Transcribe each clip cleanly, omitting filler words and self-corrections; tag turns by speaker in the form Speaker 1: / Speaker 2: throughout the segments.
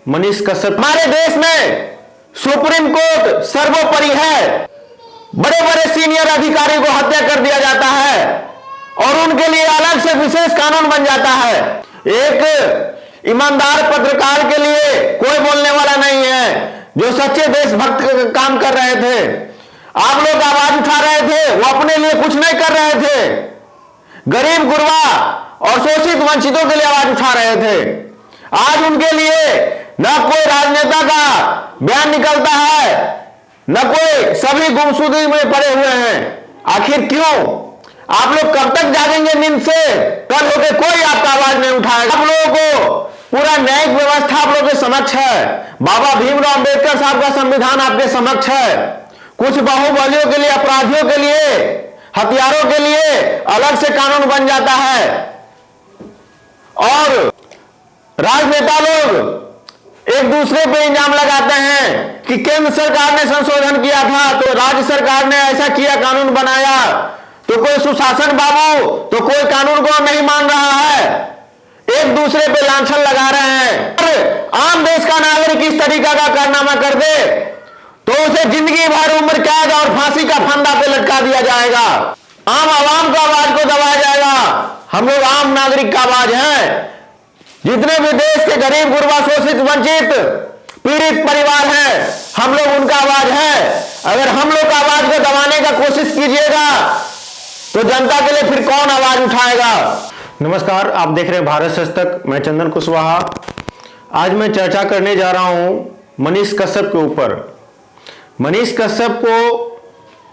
Speaker 1: मनीष कश्यप। हमारे देश में सुप्रीम कोर्ट सर्वोपरि है। बड़े बड़े सीनियर अधिकारी को हत्या कर दिया जाता है और उनके लिए अलग से विशेष कानून बन जाता है। एक ईमानदार पत्रकार के लिए कोई बोलने वाला नहीं है। जो सच्चे देशभक्त काम कर रहे थे, आप लोग आवाज उठा रहे थे, वो अपने लिए कुछ नहीं कर रहे थे। गरीब गुरबा और शोषित वंचितों के लिए आवाज उठा रहे थे। आज उनके लिए न कोई राजनेता का बयान निकलता है, न कोई, सभी गुमशुदगी में पड़े हुए हैं। आखिर क्यों? आप लोग कब तक जागेंगे नींद से? कल होके कोई आपका आवाज नहीं उठाएगा। आप लोगों को पूरा न्यायिक व्यवस्था आप लोगों के समक्ष है। बाबा भीमराव अंबेडकर साहब का संविधान आपके समक्ष है। कुछ बाहुबलियों के लिए, अपराधियों के लिए, हथियारों के लिए अलग से कानून बन जाता है और राजनेता लोग एक दूसरे पे इल्जाम लगाते हैं कि केंद्र सरकार ने संशोधन किया था तो राज्य सरकार ने ऐसा किया, कानून बनाया, तो कोई सुशासन बाबू तो कोई कानून को नहीं मान रहा है। एक दूसरे पे लांछन लगा रहे हैं। आम देश का नागरिक इस तरीका का कारनामा कर दे तो उसे जिंदगी भर उम्र कैद और फांसी का फंदा पे लटका दिया जाएगा। आम आवाम का आवाज को दबाया जाएगा। हम लोग आम नागरिक का आवाज है। जितने भी देश के गरीब गुरबा शोषित वंचित पीड़ित परिवार हैं, हम लोग उनका आवाज है। अगर हम लोग का आवाज को दबाने का कोशिश कीजिएगा तो जनता के लिए फिर कौन आवाज उठाएगा? नमस्कार, आप देख रहे हैं भारत सच तक। मैं चंदन कुशवाहा। आज मैं चर्चा करने जा रहा हूं मनीष कश्यप के ऊपर। मनीष कश्यप को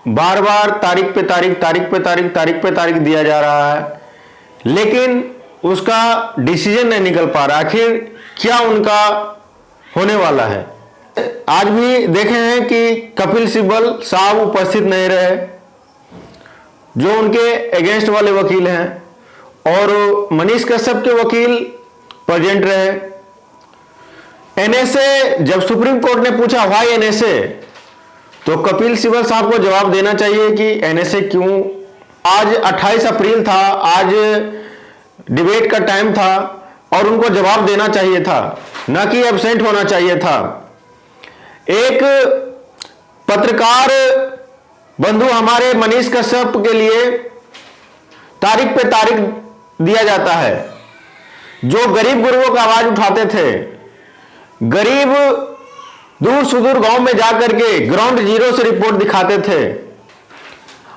Speaker 1: बार बार तारीख पे तारीख दिया जा रहा है, लेकिन उसका डिसीजन नहीं निकल पा रहा। आखिर क्या उनका होने वाला है? आज भी देखे हैं कि कपिल सिब्बल साहब उपस्थित नहीं रहे, जो उनके अगेंस्ट वाले वकील हैं, और मनीष कश्यप के वकील प्रेजेंट रहे। एनएसए, जब सुप्रीम कोर्ट ने पूछा व्हाई एनएसए, तो कपिल सिब्बल साहब को जवाब देना चाहिए कि एनएसए क्यों। आज 28 अप्रैल था, आज डिबेट का टाइम था और उनको जवाब देना चाहिए था, न कि एब्सेंट होना चाहिए था। एक पत्रकार बंधु हमारे मनीष कश्यप के लिए तारीख पे तारीख दिया जाता है। जो गरीब गुरबों का आवाज उठाते थे, गरीब दूर सुदूर गांव में जाकर के ग्राउंड जीरो से रिपोर्ट दिखाते थे,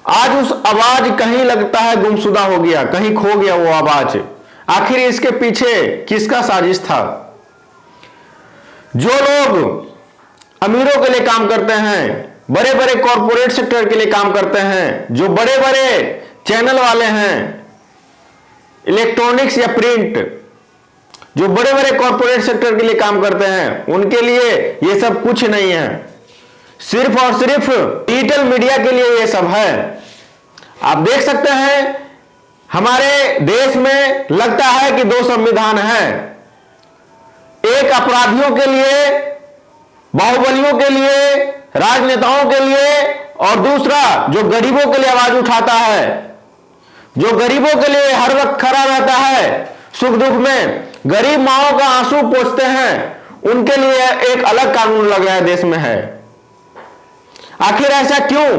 Speaker 1: आज उस आवाज कहीं लगता है गुमशुदा हो गया, कहीं खो गया वो आवाज। आखिर इसके पीछे किसका साजिश था? जो लोग अमीरों के लिए काम करते हैं, बड़े बड़े कॉरपोरेट सेक्टर के लिए काम करते हैं, जो बड़े बड़े चैनल वाले हैं, इलेक्ट्रॉनिक्स या प्रिंट, जो बड़े बड़े कॉरपोरेट सेक्टर के लिए काम करते हैं, उनके लिए ये सब कुछ नहीं है। सिर्फ और सिर्फ डिजिटल मीडिया के लिए ये सब है। आप देख सकते हैं हमारे देश में लगता है कि दो संविधान हैं, एक अपराधियों के लिए, बाहुबलियों के लिए, राजनेताओं के लिए, और दूसरा जो गरीबों के लिए आवाज उठाता है, जो गरीबों के लिए हर वक्त खड़ा रहता है, सुख दुख में गरीब माओं का आंसू पोंछते हैं, उनके लिए एक अलग कानून लगाया देश में है। आखिर ऐसा क्यों?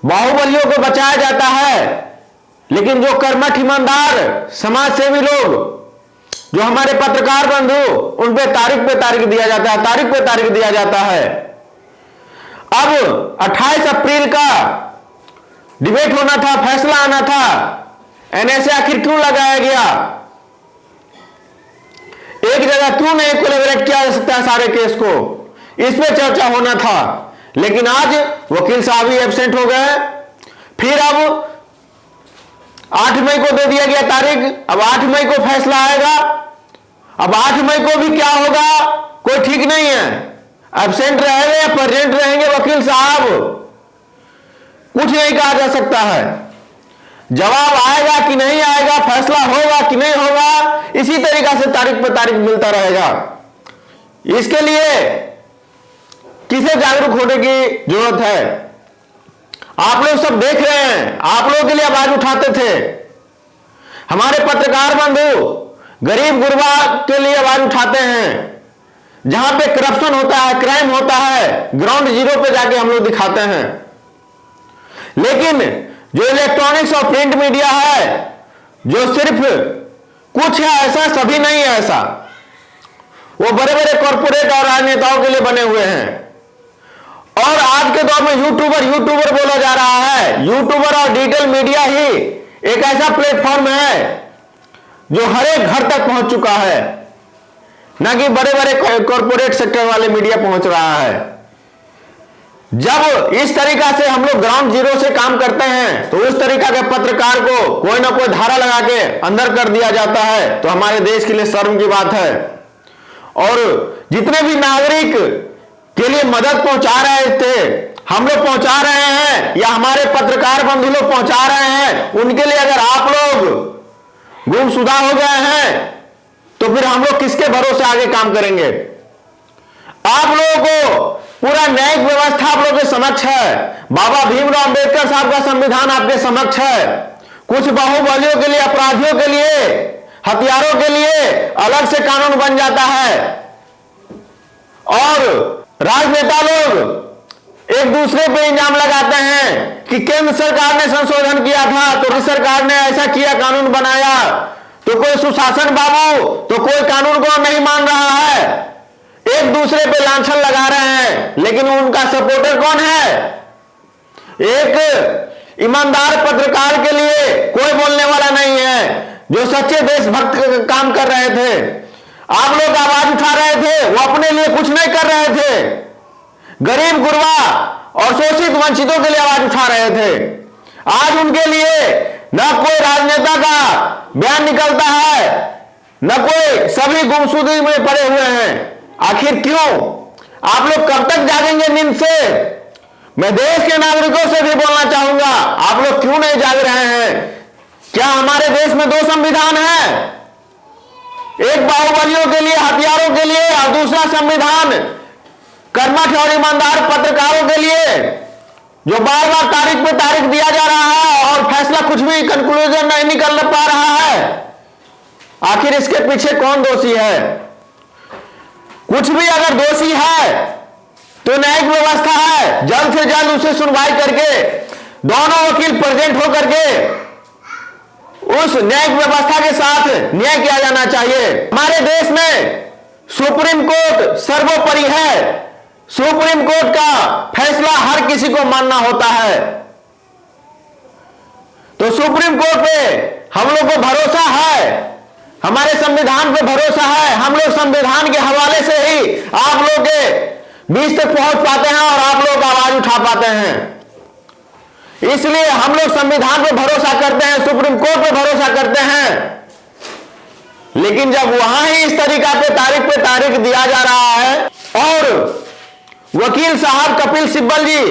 Speaker 1: बाहुबलियों को बचाया जाता है, लेकिन जो कर्मठ ईमानदार समाज सेवी लोग, जो हमारे पत्रकार बंधु, उन पे तारीख दिया जाता है, तारीख पे तारीख दिया जाता है। अब 28 अप्रैल का डिबेट होना था, फैसला आना था, एनएसए आखिर क्यों लगाया गया? एक जगह क्यों नहीं कोलैबोरेट किया जा सकता है सारे केस को? इस पे चर्चा होना था, लेकिन आज वकील साहब ही एब्सेंट हो गए। फिर अब 8 मई को दे दिया गया तारीख। अब 8 मई को फैसला आएगा। अब 8 मई को भी क्या होगा कोई ठीक नहीं है। एब्सेंट रहेंगे या प्रेजेंट रहेंगे वकील साहब, कुछ नहीं कहा जा सकता है। जवाब आएगा कि नहीं आएगा, फैसला होगा कि नहीं होगा, इसी तरीका से तारीख पर तारीख मिलता रहेगा। इसके लिए किसे जागरूक होने की जरूरत है? आप लोग सब देख रहे हैं, आप लोगों के लिए आवाज उठाते थे। हमारे पत्रकार बंधु गरीब गुरबा के लिए आवाज उठाते हैं। जहां पे करप्शन होता है, क्राइम होता है, ग्राउंड जीरो पे जाके हम लोग दिखाते हैं। लेकिन जो इलेक्ट्रॉनिक्स और प्रिंट मीडिया है, जो सिर्फ कुछ है ऐसा, सभी नहीं है ऐसा, वो बड़े बड़े कॉर्पोरेट और राजनेताओं के लिए बने हुए हैं। और आज के दौर में यूट्यूबर बोला जा रहा है। यूट्यूबर और डिजिटल मीडिया ही एक ऐसा प्लेटफॉर्म है जो हर एक घर तक पहुंच चुका है, ना कि बड़े बड़े कॉर्पोरेट सेक्टर वाले मीडिया पहुंच रहा है। जब इस तरीका से हम लोग ग्राउंड जीरो से काम करते हैं तो उस तरीका के पत्रकार को कोई ना कोई धारा लगा के अंदर कर दिया जाता है, तो हमारे देश के लिए शर्म की बात है। और जितने भी नागरिक के लिए मदद पहुंचा रहे थे, हम लोग पहुंचा रहे हैं या हमारे पत्रकार बंधु लोग पहुंचा रहे हैं, उनके लिए अगर आप लोग गुमशुदा हो गए हैं तो फिर हम लोग किसके भरोसे आगे काम करेंगे? आप लोगों को पूरा न्यायिक व्यवस्था आप लोगों के समक्ष है। बाबा भीमराव अंबेडकर साहब का संविधान आपके समक्ष है। कुछ बाहुबलियों के लिए, अपराधियों के लिए, हथियारों के लिए अलग से कानून बन जाता है। और राजनेता लोग एक दूसरे पे इल्जाम लगाते हैं कि केंद्र सरकार ने संशोधन किया था तो राज्य सरकार ने ऐसा किया, कानून बनाया, तो कोई सुशासन बाबू तो कोई कानून को नहीं मान रहा है। एक दूसरे पे लांछन लगा रहे हैं, लेकिन उनका सपोर्टर कौन है? एक ईमानदार पत्रकार के लिए कोई बोलने वाला नहीं है, जो सच्चे देशभक्त काम कर रहे थे। आप लोग आवाज उठा रहे थे, वो अपने लिए कुछ नहीं कर रहे थे, गरीब गुरबा और शोषित वंचितों के लिए आवाज उठा रहे थे। आज उनके लिए न कोई राजनेता का बयान निकलता है, न कोई, सभी गुमशुदगी में पड़े हुए हैं। आखिर क्यों? आप लोग कब तक जागेंगे नींद से? मैं देश के नागरिकों से भी बोलना चाहूंगा, आप लोग क्यों नहीं जाग रहे हैं? क्या हमारे देश में दो संविधान है? एक बाहुबलियों के लिए, हथियारों के लिए, और दूसरा संविधान कर्मठ और ईमानदार पत्रकारों के लिए, जो बार बार तारीख पे तारीख दिया जा रहा है और फैसला कुछ भी कंक्लूजन नहीं निकल पा रहा है। आखिर इसके पीछे कौन दोषी है? कुछ भी अगर दोषी है तो न्यायिक व्यवस्था है, जल्द से जल्द उसे सुनवाई करके दोनों वकील प्रेजेंट होकर के उस न्यायिक व्यवस्था के साथ न्याय किया जाना चाहिए। हमारे देश में सुप्रीम कोर्ट सर्वोपरि है। सुप्रीम कोर्ट का फैसला हर किसी को मानना होता है। तो सुप्रीम कोर्ट पे हम लोग को भरोसा है, हमारे संविधान पे भरोसा है। हम लोग संविधान के हवाले से ही आप लोग के बीच तक पहुंच पाते हैं और आप लोग आवाज उठा पाते हैं। इसलिए हम लोग संविधान पे भरोसा करते हैं, सुप्रीम कोर्ट पे भरोसा करते हैं। लेकिन जब वहां ही इस तरीका पे तारीख दिया जा रहा है, और वकील साहब कपिल सिब्बल जी,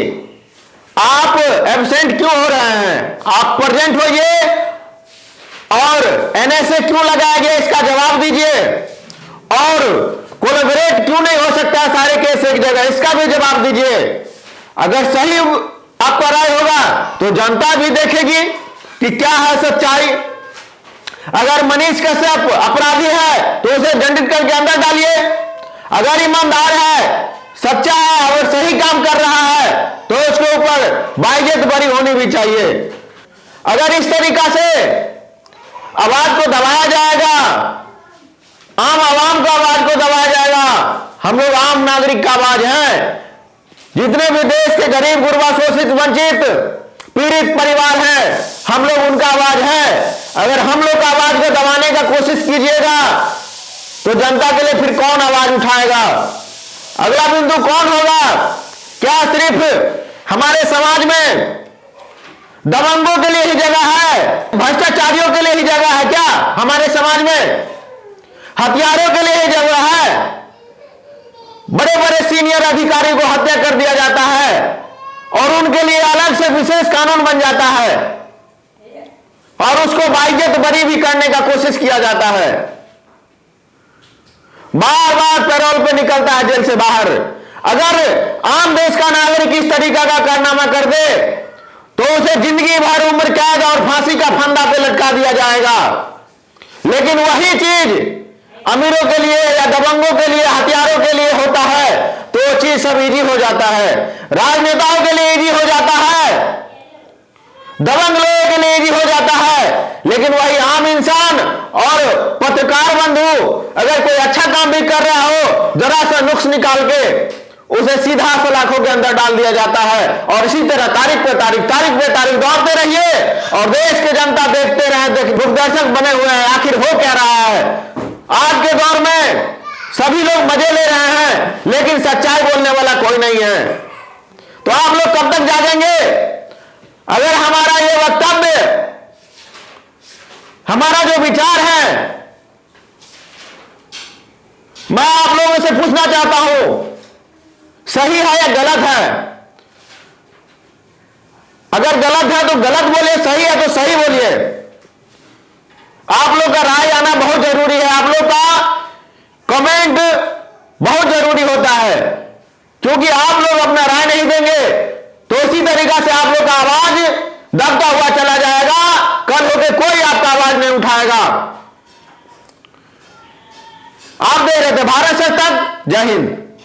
Speaker 1: आप एब्सेंट क्यों हो रहे हैं? आप प्रेजेंट होइए, और एनएसए क्यों लगाया गया इसका जवाब दीजिए, और कोलैबोरेट क्यों नहीं हो सकता सारे केस एक जगह, इसका भी जवाब दीजिए। अगर सही आपका राय होगा तो जनता भी देखेगी कि क्या है सच्चाई। अगर मनीष कश्यप अपराधी है तो उसे दंडित करके अंदर डालिए। अगर ईमानदार है, सच्चा है और सही काम कर रहा है तो उसके ऊपर बाइज्जत बरी होनी भी चाहिए। अगर इस तरीका से आवाज को दबाया जाएगा, आम आवाम का आवाज को दबाया जाएगा, हम लोग आम नागरिक का आवाज है। जितने भी देश के गरीब गुरबा शोषित वंचित पीड़ित परिवार हैं, हम लोग उनका आवाज है। अगर हम लोग का आवाज को दबाने का कोशिश कीजिएगा तो जनता के लिए फिर कौन आवाज उठाएगा? अगला बिंदु कौन होगा? क्या सिर्फ हमारे समाज में दबंगों के लिए ही जगह है, भ्रष्टाचारियों के लिए ही जगह है? क्या हमारे समाज में हथियारों के लिए ही जगह है? बड़े बड़े सीनियर अधिकारी को हत्या कर दिया जाता है और उनके लिए अलग से विशेष कानून बन जाता है और उसको बाइज्जत बरी भी करने का कोशिश किया जाता है। बार बार पैरोल पे निकलता है जेल से बाहर। अगर आम देश का नागरिक इस तरीका का कारनामा कर दे तो उसे जिंदगी भर उम्र कैद और फांसी का फंदा पे लटका दिया जाएगा। लेकिन वही चीज अमीरों के लिए या दबंगों के लिए, हथियारों के लिए लिए सब इजी हो जाता है, राजनेताओं के लिए इजी हो जाता है, दबंग लोगों के लिए इजी हो जाता है, लेकिन वही आम इंसान और पत्रकार बंधु अगर कोई अच्छा काम भी कर रहा हो, जरा सा नुक्स निकाल के उसे सीधा सलाखों के अंदर डाल दिया जाता है। और इसी तरह तारीख पे तारीख दौड़ते रहिए और देश की जनता देखते रहे, दूरदर्शक बने हुए हैं, आखिर हो क्या रहा है। आज के दौर में सभी लोग मजे ले रहे हैं, लेकिन सच्चाई बोलने वाला कोई नहीं है। तो आप लोग कब तक जागेंगे? अगर हमारा ये वक्तव्य, हमारा जो विचार है, मैं आप लोगों से पूछना चाहता हूं, सही है या गलत है? अगर गलत है तो गलत बोलिए, सही है तो सही बोलिए। आप लोग का राय आना बहुत जरूरी है, आप लोग का कमेंट बहुत जरूरी होता है, क्योंकि आप लोग अपना राय नहीं देंगे तो इसी तरीका से आप लोग का आवाज दबता हुआ चला जाएगा, कल होकर कोई आपका आवाज नहीं उठाएगा। आप दे रहे थे भारत सच तक। जय हिंद।